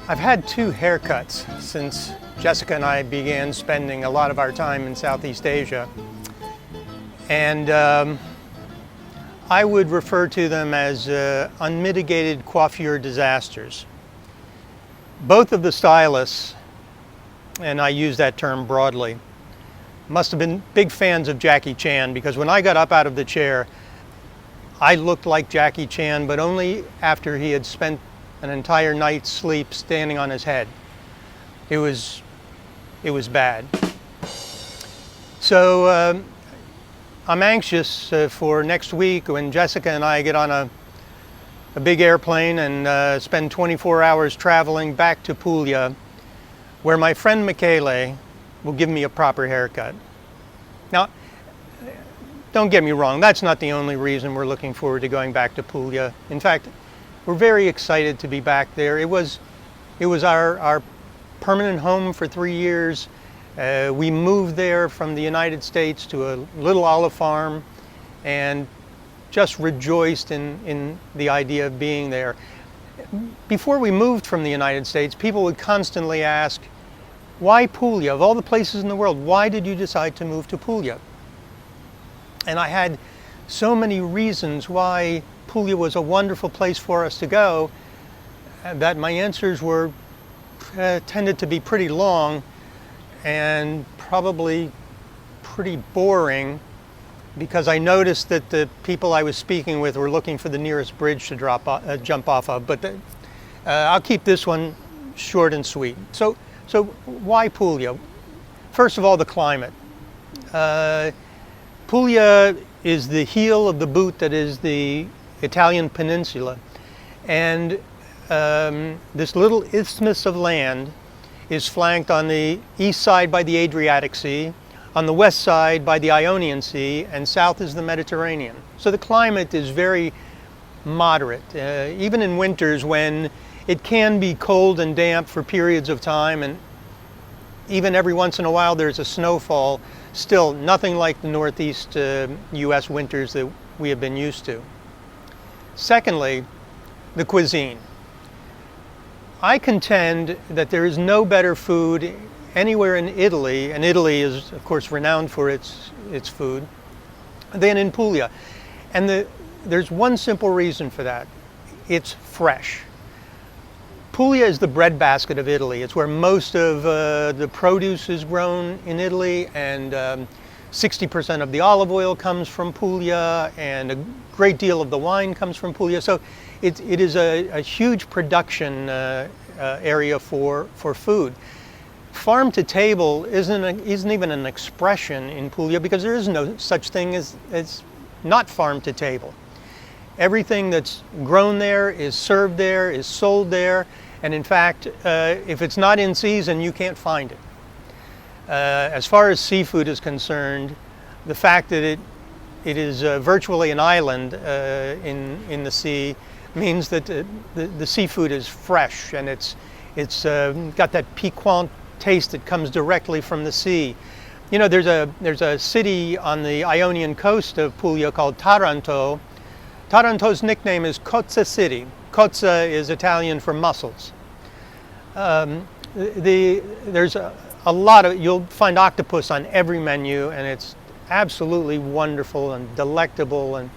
I've had two haircuts since Jessica and I began spending a lot of our time in Southeast Asia. And I would refer to them as unmitigated coiffure disasters. Both of the stylists, and I use that term broadly, must have been big fans of Jackie Chan, because when I got up out of the chair, I looked like Jackie Chan, but only after he had spent an entire night's sleep standing on his head. It was bad. So I'm anxious for next week when Jessica and I get on a big airplane and spend 24 hours traveling back to Puglia, where my friend Michele will give me a proper haircut. Now, don't get me wrong, that's not the only reason we're looking forward to going back to Puglia. In fact, we're very excited to be back there. It was our permanent home for 3 years. We moved there from the United States to a little olive farm and just rejoiced in the idea of being there. Before we moved from the United States, people would constantly ask, why Puglia? Of all the places in the world, why did you decide to move to Puglia? And I had so many reasons why Puglia was a wonderful place for us to go that my answers were tended to be pretty long and probably pretty boring, because I noticed that the people I was speaking with were looking for the nearest bridge to jump off of. But I'll keep this one short and sweet. So why Puglia? First of all, the climate. Puglia is the heel of the boot that is the Italian peninsula, and this little isthmus of land is flanked on the east side by the Adriatic Sea, on the west side by the Ionian Sea, and south is the Mediterranean. So the climate is very moderate, even in winters when it can be cold and damp for periods of time, and even every once in a while there's a snowfall. Still nothing like the northeast US winters that we have been used to. Secondly, the cuisine. I contend that there is no better food anywhere in Italy, and Italy is of course renowned for its food, than in Puglia. And there's one simple reason for that. It's fresh. Puglia is the breadbasket of Italy. It's where most of the produce is grown in Italy, and 60% of the olive oil comes from Puglia, and a great deal of the wine comes from Puglia. So it is a huge production area for food. Farm to table isn't even an expression in Puglia, because there is no such thing as not farm to table. Everything that's grown there is served there, is sold there, and in fact, if it's not in season, you can't find it. As far as seafood is concerned, the fact that it is virtually an island in the sea means that the seafood is fresh, and it's got that piquant taste that comes directly from the sea. You know, there's a city on the Ionian coast of Puglia called Taranto. Taranto's nickname is Cozza City. Cozza is Italian for mussels. There's a lot of, you'll find octopus on every menu, and it's absolutely wonderful and delectable, and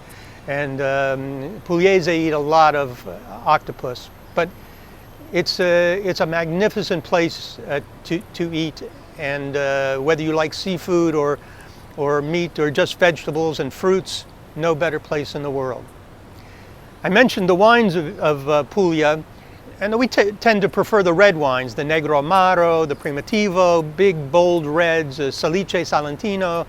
Pugliese eat a lot of octopus. But it's a magnificent place to eat, and whether you like seafood or meat or just vegetables and fruits, no better place in the world. I mentioned the wines of Puglia, and we tend to prefer the red wines, the Negro Amaro, the Primitivo, big bold reds, Salice Salentino.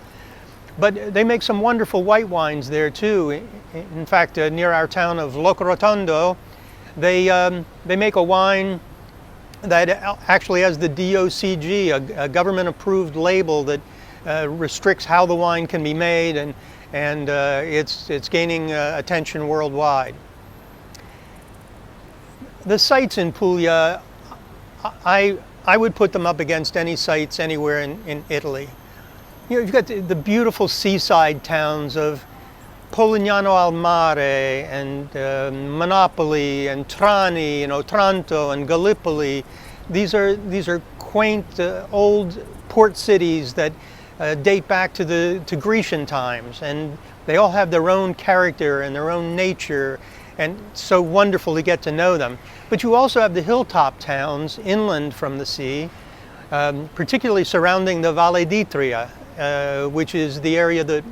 But they make some wonderful white wines there too. In fact, near our town of Locorotondo, they make a wine that actually has the DOCG, a government-approved label that restricts how the wine can be made, and it's gaining attention worldwide. The sites in Puglia, I would put them up against any sites anywhere in Italy. You know, you've got the beautiful seaside towns of Polignano al Mare and Monopoli and Trani and Otranto and Gallipoli. These are quaint old port cities that date back to Grecian times, and they all have their own character and their own nature, and it's so wonderful to get to know them. But you also have the hilltop towns inland from the sea, particularly surrounding the Valle d'Itria, which is the area that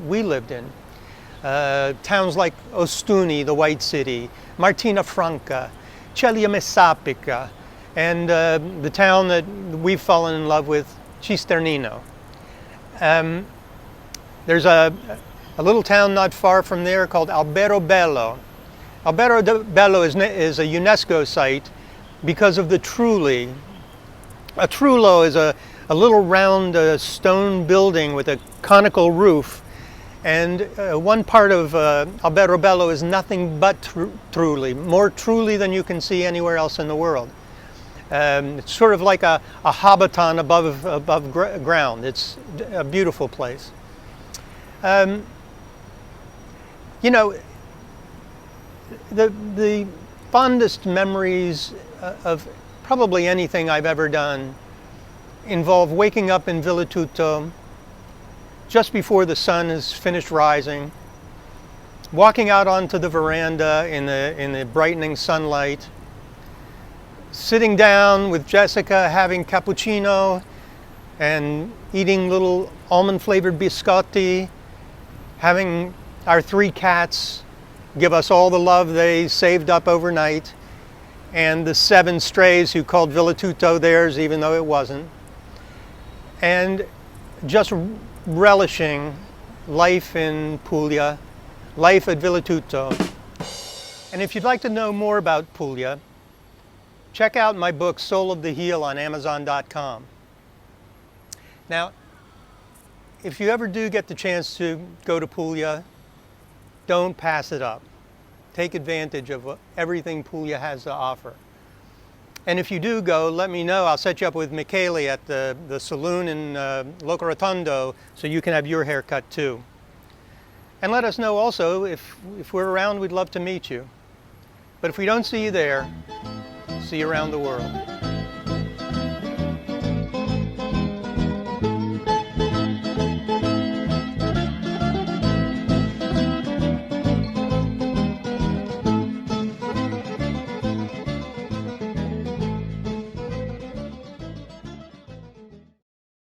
we lived in. Towns like Ostuni, the White City, Martina Franca, Ceglia Messapica, and the town that we've fallen in love with, Cisternino. There's a little town not far from there called Alberobello. Alberobello is a UNESCO site because of the trulli. A trullo is a little round stone building with a conical roof, and one part of Alberobello is nothing but trulli, more trulli than you can see anywhere else in the world. It's sort of like a hobbiton above ground. It's a beautiful place. You know, the fondest memories of probably anything I've ever done involve waking up in Villa Tutto just before the sun has finished rising, walking out onto the veranda in the brightening sunlight, sitting down with Jessica having cappuccino and eating little almond-flavored biscotti, having our 3 cats give us all the love they saved up overnight, and the 7 strays who called Villa Tutto theirs even though it wasn't, and just relishing life in Puglia, life at Villa Tutto. And if you'd like to know more about Puglia, check out my book, Soul of the Heel, on Amazon.com. Now, if you ever do get the chance to go to Puglia, don't pass it up. Take advantage of everything Puglia has to offer. And if you do go, let me know. I'll set you up with Michele at the saloon in Loco Rotondo so you can have your haircut too. And let us know also, if we're around, we'd love to meet you. But if we don't see you there, see you around the world.